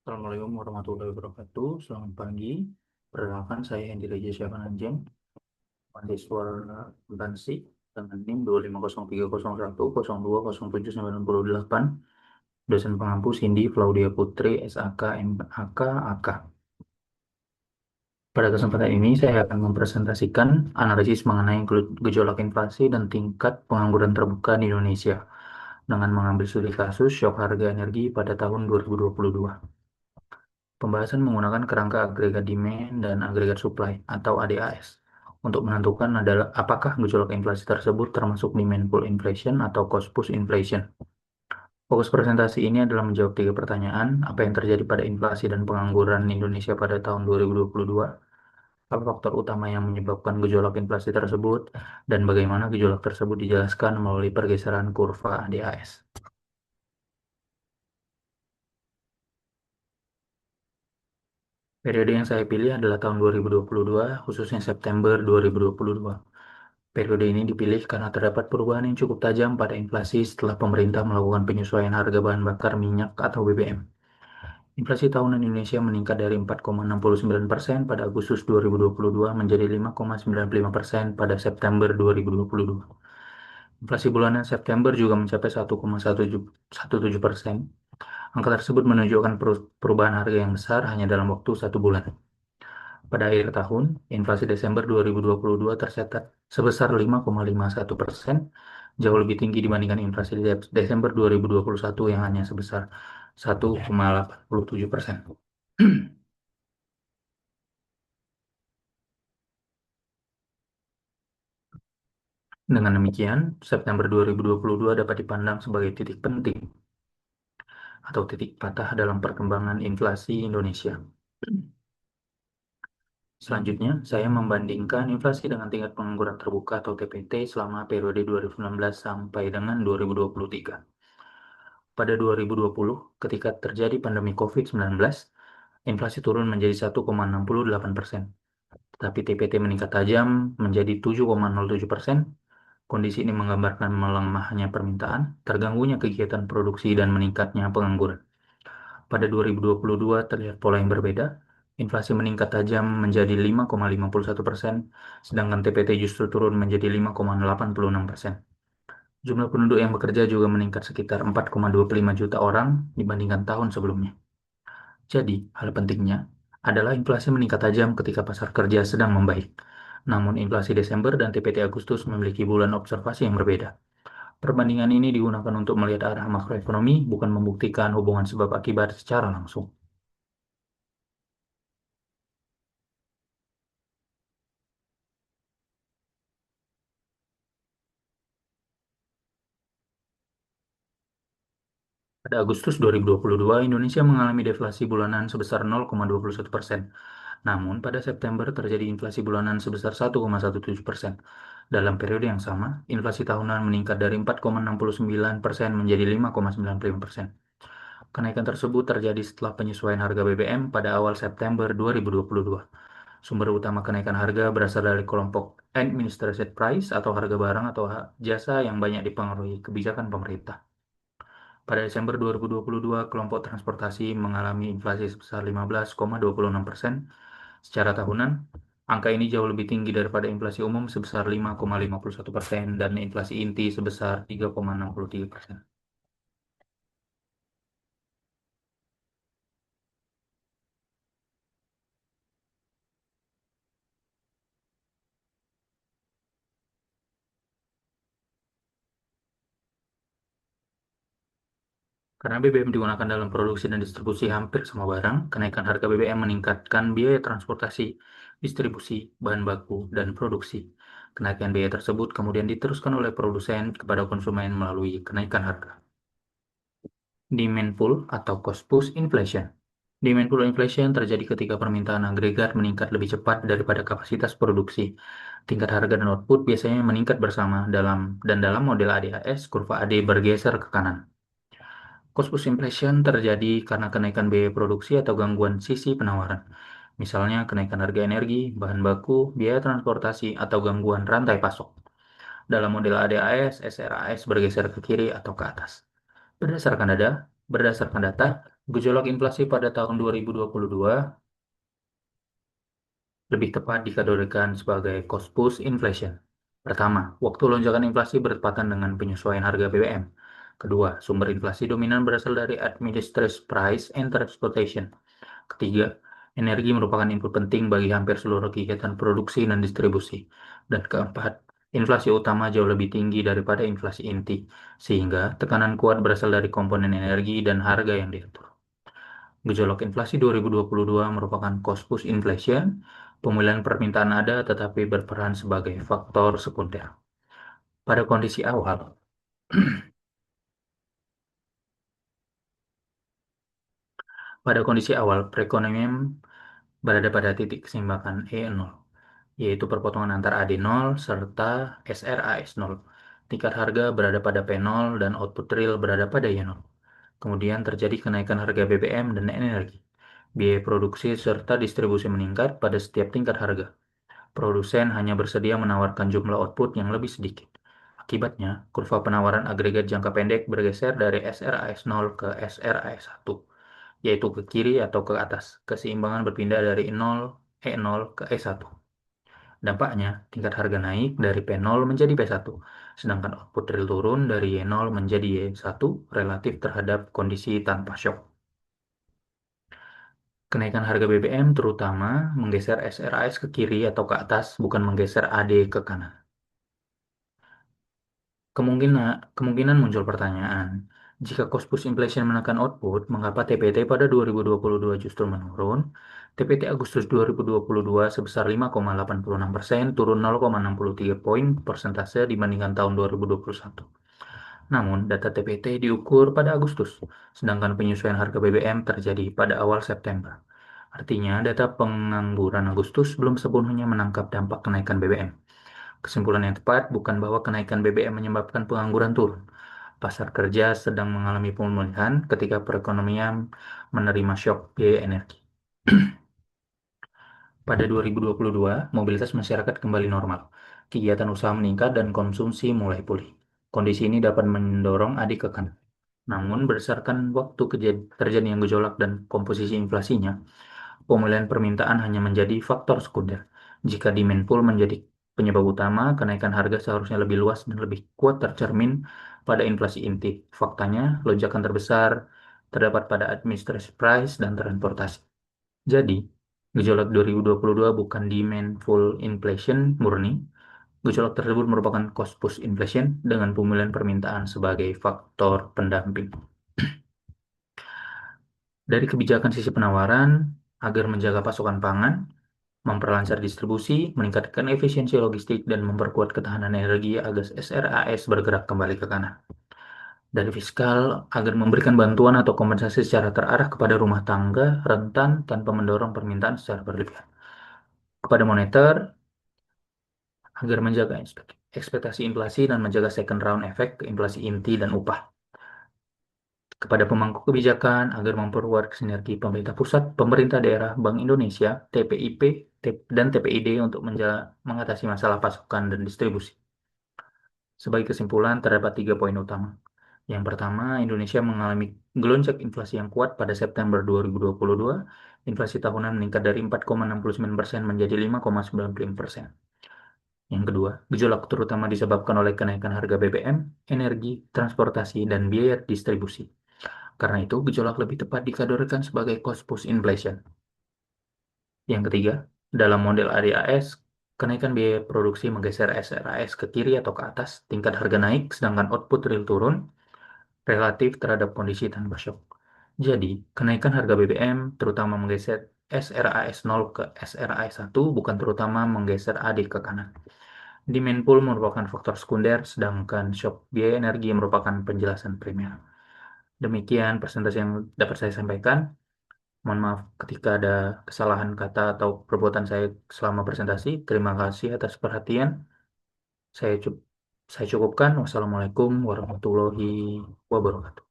Assalamualaikum warahmatullahi wabarakatuh. Selamat pagi. Perkenalkan saya Hendy Reja Syafananjeng, mahasiswa akuntansi dengan NIM 2503010207908, dosen pengampu Cindy Claudia Putri, SAK, MAK, AK. Pada kesempatan ini saya akan mempresentasikan analisis mengenai gejolak inflasi dan tingkat pengangguran terbuka di Indonesia dengan mengambil studi kasus syok harga energi pada tahun 2022. Pembahasan menggunakan kerangka agregat demand dan agregat supply atau ADAS untuk menentukan adalah apakah gejolak inflasi tersebut termasuk demand pull inflation atau cost push inflation. Fokus presentasi ini adalah menjawab tiga pertanyaan: apa yang terjadi pada inflasi dan pengangguran Indonesia pada tahun 2022, apa faktor utama yang menyebabkan gejolak inflasi tersebut, dan bagaimana gejolak tersebut dijelaskan melalui pergeseran kurva ADAS. Periode yang saya pilih adalah tahun 2022, khususnya September 2022. Periode ini dipilih karena terdapat perubahan yang cukup tajam pada inflasi setelah pemerintah melakukan penyesuaian harga bahan bakar minyak atau BBM. Inflasi tahunan Indonesia meningkat dari 4,69% pada Agustus 2022 menjadi 5,95% pada September 2022. Inflasi bulanan September juga mencapai 1,17%. Angka tersebut menunjukkan perubahan harga yang besar hanya dalam waktu satu bulan. Pada akhir tahun, inflasi Desember 2022 tercatat sebesar 5,51%, jauh lebih tinggi dibandingkan inflasi Desember 2021 yang hanya sebesar 1,87%. Dengan demikian, September 2022 dapat dipandang sebagai titik penting atau titik patah dalam perkembangan inflasi Indonesia. Selanjutnya, saya membandingkan inflasi dengan tingkat pengangguran terbuka atau TPT selama periode 2019 sampai dengan 2023. Pada 2020, ketika terjadi pandemi COVID-19, inflasi turun menjadi 1,68%, tetapi TPT meningkat tajam menjadi 7,07%. Kondisi ini menggambarkan melemahnya permintaan, terganggunya kegiatan produksi, dan meningkatnya pengangguran. Pada 2022 terlihat pola yang berbeda. Inflasi meningkat tajam menjadi 5,51%, sedangkan TPT justru turun menjadi 5,85%. Jumlah penduduk yang bekerja juga meningkat sekitar 4,25 juta orang dibandingkan tahun sebelumnya. Jadi, hal pentingnya adalah inflasi meningkat tajam ketika pasar kerja sedang membaik. Namun, inflasi Desember dan TPT Agustus memiliki bulan observasi yang berbeda. Perbandingan ini digunakan untuk melihat arah makroekonomi, bukan membuktikan hubungan sebab akibat secara langsung. Pada Agustus 2022, Indonesia mengalami deflasi bulanan sebesar 0,21%. Namun, pada September terjadi inflasi bulanan sebesar 1,17%. Dalam periode yang sama, inflasi tahunan meningkat dari 4,69% menjadi 5,95%. Kenaikan tersebut terjadi setelah penyesuaian harga BBM pada awal September 2022. Sumber utama kenaikan harga berasal dari kelompok Administrated Price atau harga barang atau jasa yang banyak dipengaruhi kebijakan pemerintah. Pada Desember 2022, kelompok transportasi mengalami inflasi sebesar 15,26%. Secara tahunan, angka ini jauh lebih tinggi daripada inflasi umum sebesar 5,51% dan inflasi inti sebesar 3,63%. Karena BBM digunakan dalam produksi dan distribusi hampir semua barang, kenaikan harga BBM meningkatkan biaya transportasi, distribusi, bahan baku, dan produksi. Kenaikan biaya tersebut kemudian diteruskan oleh produsen kepada konsumen melalui kenaikan harga. Demand pull atau cost push inflation. Demand pull inflation terjadi ketika permintaan agregat meningkat lebih cepat daripada kapasitas produksi. Tingkat harga dan output biasanya meningkat bersama dalam model ADAS, kurva AD bergeser ke kanan. Cost push inflation terjadi karena kenaikan biaya produksi atau gangguan sisi penawaran. Misalnya kenaikan harga energi, bahan baku, biaya transportasi, atau gangguan rantai pasok. Dalam model ADAS, SRAS bergeser ke kiri atau ke atas. Berdasarkan data, Gejolak inflasi pada tahun 2022 lebih tepat dikategorikan sebagai cost push inflation. Pertama, waktu lonjakan inflasi bertepatan dengan penyesuaian harga BBM. Kedua, sumber inflasi dominan berasal dari administrative price and transportation. Ketiga, energi merupakan input penting bagi hampir seluruh kegiatan produksi dan distribusi. Dan keempat, inflasi utama jauh lebih tinggi daripada inflasi inti, sehingga tekanan kuat berasal dari komponen energi dan harga yang diatur. Gejolak inflasi 2022 merupakan cost push inflation, pemulihan permintaan ada tetapi berperan sebagai faktor sekunder. Pada kondisi awal, perekonomian berada pada titik keseimbangan E0, yaitu perpotongan antara AD0 serta SRAS0. Tingkat harga berada pada P0 dan output real berada pada Y0. Kemudian terjadi kenaikan harga BBM dan energi. Biaya produksi serta distribusi meningkat pada setiap tingkat harga. Produsen hanya bersedia menawarkan jumlah output yang lebih sedikit. Akibatnya, kurva penawaran agregat jangka pendek bergeser dari SRAS0 ke SRAS1, yaitu ke kiri atau ke atas. Keseimbangan berpindah dari 0, E0 ke E1. Dampaknya, tingkat harga naik dari P0 menjadi P1, sedangkan output real turun dari Y0 menjadi Y1 relatif terhadap kondisi tanpa shock. Kenaikan harga BBM terutama menggeser SRAS ke kiri atau ke atas, bukan menggeser AD ke kanan. Kemungkinan muncul pertanyaan, jika cost push inflation menekan output, mengapa TPT pada 2022 justru menurun? TPT Agustus 2022 sebesar 5,86%, turun 0,63 poin persentase dibandingkan tahun 2021. Namun, data TPT diukur pada Agustus, sedangkan penyesuaian harga BBM terjadi pada awal September. Artinya, data pengangguran Agustus belum sepenuhnya menangkap dampak kenaikan BBM. Kesimpulan yang tepat bukan bahwa kenaikan BBM menyebabkan pengangguran turun. Pasar kerja sedang mengalami pemulihan ketika perekonomian menerima syok biaya energi. Pada 2022, mobilitas masyarakat kembali normal. Kegiatan usaha meningkat dan konsumsi mulai pulih. Kondisi ini dapat mendorong adik ke kanan. Namun, berdasarkan waktu terjadinya gejolak dan komposisi inflasinya, pemulihan permintaan hanya menjadi faktor sekunder. Jika demand pull menjadi penyebab utama, kenaikan harga seharusnya lebih luas dan lebih kuat tercermin pada inflasi inti. Faktanya, lonjakan terbesar terdapat pada administrative price dan transportasi. Jadi, gejolak 2022 bukan demand pull inflation murni. Gejolak tersebut merupakan cost push inflation dengan pemulihan permintaan sebagai faktor pendamping. Dari kebijakan sisi penawaran, agar menjaga pasokan pangan, memperlancar distribusi, meningkatkan efisiensi logistik, dan memperkuat ketahanan energi agar SRAS bergerak kembali ke kanan. Dari fiskal, agar memberikan bantuan atau kompensasi secara terarah kepada rumah tangga rentan tanpa mendorong permintaan secara berlebihan. Kepada moneter, agar menjaga ekspektasi inflasi dan menjaga second round efek ke inflasi inti dan upah. Kepada pemangku kebijakan agar memperkuat sinergi pemerintah pusat, pemerintah daerah, Bank Indonesia, TPIP, dan TPID untuk mengatasi masalah pasokan dan distribusi. Sebagai kesimpulan, terdapat 3 poin utama. Yang pertama, Indonesia mengalami geloncang inflasi yang kuat pada September 2022. Inflasi tahunan meningkat dari 4,69% menjadi 5,95%. Yang kedua, gejolak terutama disebabkan oleh kenaikan harga BBM, energi, transportasi, dan biaya distribusi. Karena itu, gejolak lebih tepat dikategorikan sebagai cost push inflation. Yang ketiga, dalam model ADAS, kenaikan biaya produksi menggeser SRAS ke kiri atau ke atas, tingkat harga naik, sedangkan output real turun relatif terhadap kondisi tanpa shock. Jadi, kenaikan harga BBM terutama menggeser SRAS0 ke SRAS1, bukan terutama menggeser AD ke kanan. Demand pull merupakan faktor sekunder, sedangkan shock biaya energi merupakan penjelasan primer. Demikian presentasi yang dapat saya sampaikan. Mohon maaf ketika ada kesalahan kata atau perbuatan saya selama presentasi. Terima kasih atas perhatian. Saya, saya cukupkan. Wassalamualaikum warahmatullahi wabarakatuh.